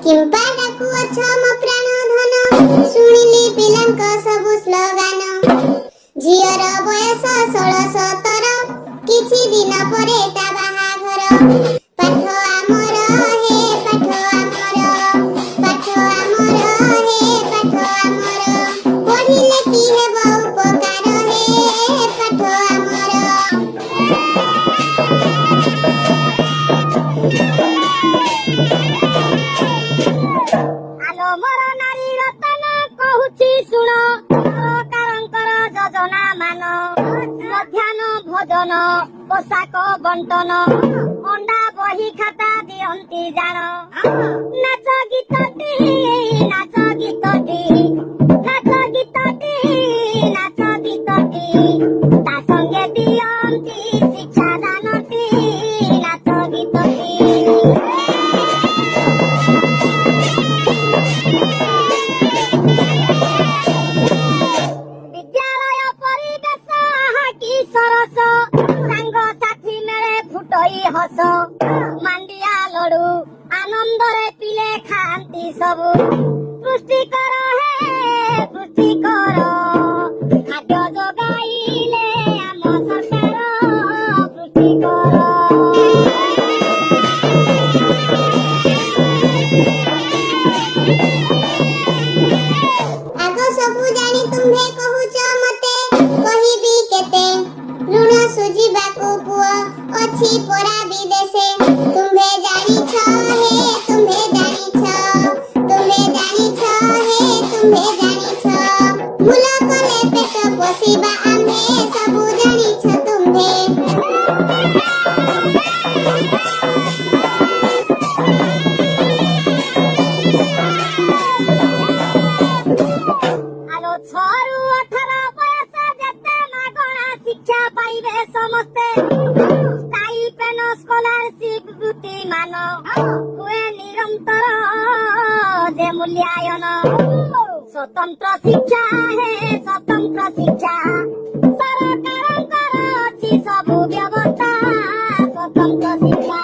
किंपा डाकू अछ मो प्राण धन सुनिली पिलांक सबु स्लोगान झियर बयस 16-17 किछि दिन परे ता बाहाघर पाठ आमर हे पाठ आमर पाठ आमर हे पाठ आमर पढ़िले की हेब उपकार हे पाठ आमर आलो मोर नारी रतन कहूची शुण सरकारंकर योजना मान मध्याह्न भोजन पोशाक बंटन अंडा बही खाता दियंती जान नाच गीतटी नाच गीतटी नाच गीतटी नाच गीतटी ता संगे दियंती शिक्षा दानटी नाच गीतटी विद्यालय परिवेश हाकी सरस सांग साथी मेले फुटई हस मांडिया लडू आनंदरे पिले खांती सबु पुष्टिकर हे पुष्टिकर खाद्य जोगाइले आम सरकार पुष्टिकर आगो सबु जानी तुम्हे कहूच मते कहिबी केते ऋण सुझिबाको पुओ अछि परा विदेशे तुम्हे जानी छ हे तुम्हे जानी छ तुम्हे जानी छ हे तुम्हे जानी छ मुला कले पेट पोसिबा आमे सबु जानी छ तुम्हे आलो 6-18 बयस जेते मागणा शिक्षा पाइबे समस्ते स्टाइपेन स्कॉलरशिप वृत्ति मान हुए निरंतर जे मूल्यायन स्वतंत्र शिक्षा हे स्वतंत्र शिक्षा सरकारंकर अछि सबु व्यवस्था स्वतंत्र शिक्षा